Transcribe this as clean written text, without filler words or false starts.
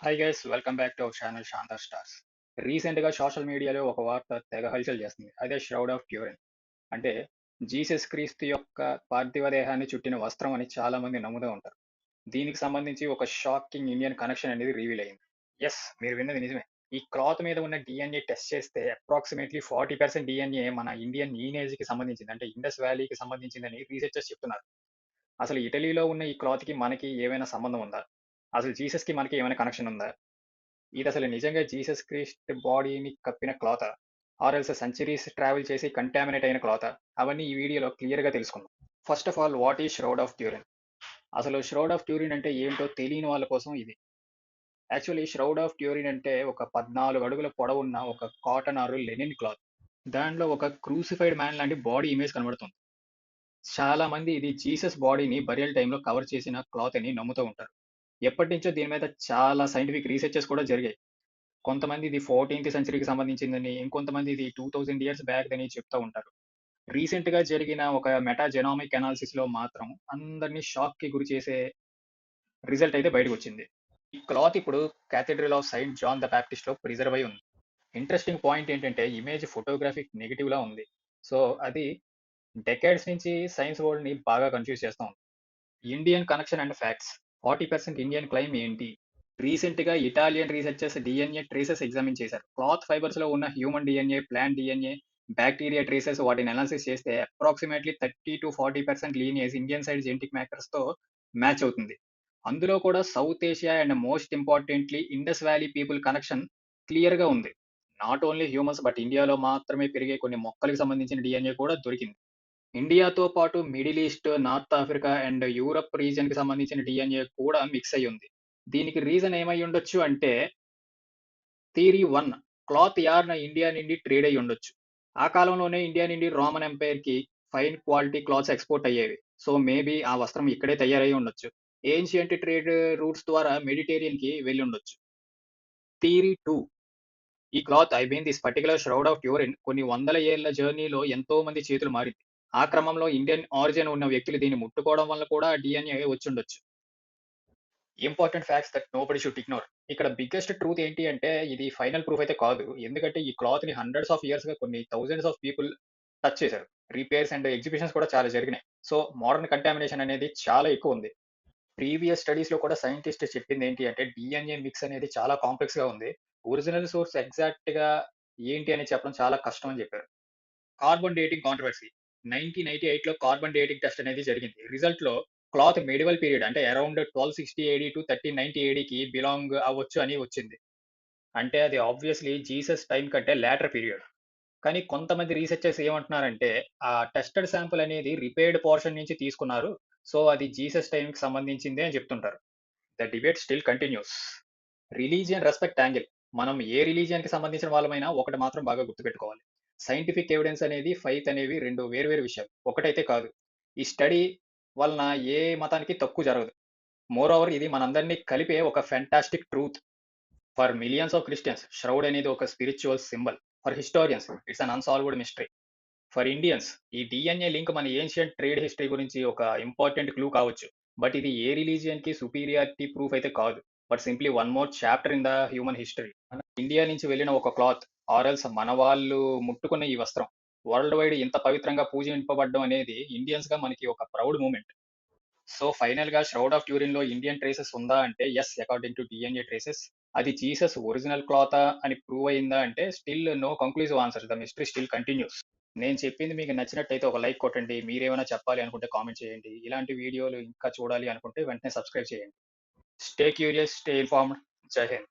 Hi guys, welcome back to our channel Shanta Stars. రీసెంట్గా social మీడియాలో ఒక వార్త తెగ హల్చల్ చేస్తుంది. అదే ష్రౌడ్ ఆఫ్ ట్యూరిన్. అంటే జీసస్ క్రీస్తు యొక్క పార్థివ దేహాన్ని చుట్టిన వస్త్రం అని చాలా మంది నమ్ముతూ ఉంటారు. దీనికి సంబంధించి ఒక షాకింగ్ ఇండియన్ కనెక్షన్ అనేది రివీల్ అయింది. ఎస్, మీరు విన్నది నిజమే. ఈ క్లాత్ మీద ఉన్న డిఎన్ఏ టెస్ట్ చేస్తే అప్రాక్సిమేట్లీ 40% డిఎన్ఏ మన ఇండియన్ ఈనేజ్ కి సంబంధించింది, అంటే ఇండస్ వ్యాలీకి సంబంధించిందని రీసెర్చర్స్ చెప్తున్నారు. అసలు ఇటలీలో ఉన్న ఈ క్లాత్ కి మనకి ఏమైనా సంబంధం ఉందా? అసలు జీసస్ కి మనకి ఏమైనా కనెక్షన్ ఉందా? ఇదసలు నిజంగా జీసస్ క్రీస్ట్ బాడీని కప్పిన క్లాతా? ఆర్ ఎల్స్ సెంచరీస్ ట్రావెల్ చేసి కంటామినేట్ అయిన క్లాతా? అవన్నీ ఈ వీడియోలో క్లియర్‌గా తెలుసుకుందాం. First of all, what is Shroud of Turin? అసలు ష్రౌడ్ ఆఫ్ ట్యూరిన్ అంటే ఏంటో తెలియని వాళ్ళ కోసం ఇది. యాక్చువల్లీ ష్రౌడ్ ఆఫ్ ట్యూరిన్ అంటే ఒక 14 అడుగుల పొడవున్న ఒక కాటన్ ఆర్ లెనిన్ క్లాత్. దాంట్లో ఒక క్రూసిఫైడ్ మ్యాన్ లాంటి బాడీ ఇమేజ్ కనబడుతుంది. చాలా మంది ఇది జీసస్ బాడీని బరియల్ టైంలో కవర్ చేసిన క్లాత్ అని నమ్ముతూ ఉంటారు. ఎప్పటినుంచో దీని మీద చాలా సైంటిఫిక్ రీసెర్చెస్ కూడా జరిగాయి. కొంతమంది ఇది 14th సెంచరీకి సంబంధించిందని, ఇంకొంతమంది ఇది 2000 ఇయర్స్ బ్యాక్‌దని చెప్తా ఉంటారు. రీసెంట్‌గా జరిగిన ఒక మెటా జెనోమిక్ అనాలిసిస్‌లో మాత్రం అందరిని షాక్‌కి గురి చేసే రిజల్ట్ అయితే బయటకొచ్చింది. ఈ క్లాత్ ఇప్పుడు Cathedral of Saint John the బాప్టిస్ట్‌లో ప్రిజర్వ్ అయి ఉంది. ఇంట్రెస్టింగ్ పాయింట్ ఏంటంటే ఇమేజ్ ఫోటోగ్రాఫిక్ నెగెటివ్‌లా ఉంది. సో, అది డెకేడ్స్ నుంచి సైన్స్ వరల్డ్‌ని బాగా కన్‌ఫ్యూజ్ చేస్తా ఉంది. Indian connection and facts. 40% Indian claim ఏంటి? రీసెంట్‌గా Italian researchers DNA traces examine చేశారు. క్లాత్ ఫైబర్స్‌లో ఉన్న human DNA, plant DNA, bacteria traces వాటిని అనాలిసిస్ చేస్తే approximately 30-40% lineage Indian side genetic మ్యాకర్స్‌తో మ్యాచ్ అవుతుంది. అందులో కూడా South Asia and most importantly Indus Valley people connection క్లియర్‌గా ఉంది. నాట్ ఓన్లీ హ్యూమన్స్ బట్ ఇండియాలో మాత్రమే పెరిగే కొన్ని మొక్కలకు సంబంధించిన డీఎన్ఏ కూడా దొరికింది. ఇండియాతో పాటు Middle East, North Africa and Europe రీజియన్‌కి సంబంధించిన డీఎన్ఏ కూడా మిక్స్ అయ్యి ఉంది. దీనికి రీజన్ ఏమై ఉండొచ్చు అంటే థియరీ 1, క్లాత్ యార్న్ ఇండియా నుండి ట్రేడ్ అయ్యి ఉండొచ్చు. ఆ కాలంలోనే ఇండియా నుండి రోమన్ ఎంపైర్‌కి ఫైన్ క్వాలిటీ క్లాత్స్ ఎక్స్‌పోర్ట్ అయ్యేవి. సో, మేబీ ఆ వస్త్రం ఇక్కడే తయారయ్యి ఉండొచ్చు. ఏన్షియంట్ ట్రేడ్ రూట్స్ ద్వారా మెడిటేరియన్‌కి వెళ్ళుండొచ్చు. థియరీ 2, ఈ cloth this particular Shroud of Turin కొన్ని వందల ఏళ్ల జర్నీలో ఎంతో మంది చేతులు మారింది. ఆ క్రమంలో ఇండియన్ ఆరిజిన్ ఉన్న వ్యక్తులు దీన్ని ముట్టుకోవడం వల్ల కూడా డీఎన్ఏ వచ్చుండొచ్చు. Important facts that nobody should ignore. ఇక్కడ బిగ్గెస్ట్ ట్రూత్ ఏంటి అంటే ఇది ఫైనల్ ప్రూఫ్ అయితే కాదు. ఎందుకంటే ఈ క్లాత్‌ని హండ్రెడ్స్ ఆఫ్ ఇయర్స్‌గా కొన్ని థౌసండ్స్ ఆఫ్ పీపుల్ టచ్ చేశారు. రిపేర్స్ అండ్ ఎగ్జిబిషన్స్ కూడా చాలా జరిగినాయి. సో, మోడర్న్ కంటామినేషన్ అనేది చాలా ఎక్కువ ఉంది. ప్రీవియస్ స్టడీస్‌లో కూడా సైంటిస్ట్ చెప్పింది ఏంటి అంటే డీఎన్ఏ మిక్స్ అనేది చాలా కాంప్లెక్స్‌గా ఉంది. ఒరిజినల్ సోర్స్ ఎగ్జాక్ట్‌గా ఏంటి అని చెప్పడం చాలా కష్టం అని చెప్పారు. Carbon dating controversy. 1998లో కార్బన్ డేటింగ్ టెస్ట్ అనేది జరిగింది. రిజల్ట్‌లో క్లాత్ మెడివల్ పీరియడ్ అంటే అరౌండ్ 1260 ఏడీ టు 1390 ఏడీకి బిలాంగ్ అవ్వచ్చు అని వచ్చింది. అంటే అది ఆబ్వియస్‌లీ జీసస్ టైమ్ కంటే లేటర్ పీరియడ్. కానీ కొంతమంది రీసెర్చర్స్ ఏమంటున్నారంటే ఆ టెస్టెడ్ శాంపుల్ అనేది రిపేర్డ్ పోర్షన్ నుంచి తీసుకున్నారు. సో, అది జీసస్ టైమ్‌కి సంబంధించిందే అని చెప్తుంటారు. The debate still continues. Religion respect angle. మనం ఏ రిలీజియన్‌కి సంబంధించిన వాళ్ళమైనా ఒకటి మాత్రం బాగా గుర్తుపెట్టుకోవాలి. సైంటిఫిక్ ఎవిడెన్స్ అనేది, ఫెయిత్ అనేవి 2 వేరు వేరు విషయాలు. ఒకటైతే కాదు. ఈ స్టడీ వలన ఏ మతానికి తక్కువ జరగదు. మోరోవర్ ఇది మనందరినీ కలిపే ఒక fantastic truth. For millions of Christians shroud అనేది ఒక spiritual symbol. For historians it's an unsolved mystery. For Indians ఈ డిఎన్ఏ లింక్ మన ఏన్షియంట్ ట్రేడ్ హిస్టరీ గురించి ఒక ఇంపార్టెంట్ క్లూ కావచ్చు. బట్ ఇది ఏ రిలీజియన్ కి సుపీరియారిటీ ప్రూఫ్ అయితే కాదు. But simply one more chapter in the human history. మన ఇండియా నుంచి వెళ్ళిన ఒక క్లాత్ ఆర్ఎల్స్ మన వాళ్ళు ముట్టుకున్న ఈ వస్త్రం వరల్డ్ వైడ్ ఇంత పవిత్రంగా పూజింపబడడం అనేది ఇండియన్స్ గా మనకి ఒక ప్రౌడ్ మూమెంట్. సో ఫైనల్ గా ష్రౌడ్ ఆఫ్ ట్యూరిన్ లో ఇండియన్ ట్రేసెస్ ఉందా అంటే yes, according to DNA traces. అది జీసస్ ఒరిజినల్ క్లాతా అని ప్రూవ్ అయిందా అంటే still no conclusive answer. The mystery still continues. నేను చెప్పింది మీకు నచ్చినట్టయితే ఒక లైక్ కొట్టండి. మీరేమైనా చెప్పాలి అనుకుంటే కామెంట్ చేయండి. ఇలాంటి వీడియోలు ఇంకా చూడాలి అనుకుంటే వెంటనే సబ్స్క్రైబ్ చేయండి. Stay curious, stay informed. జై హింద్.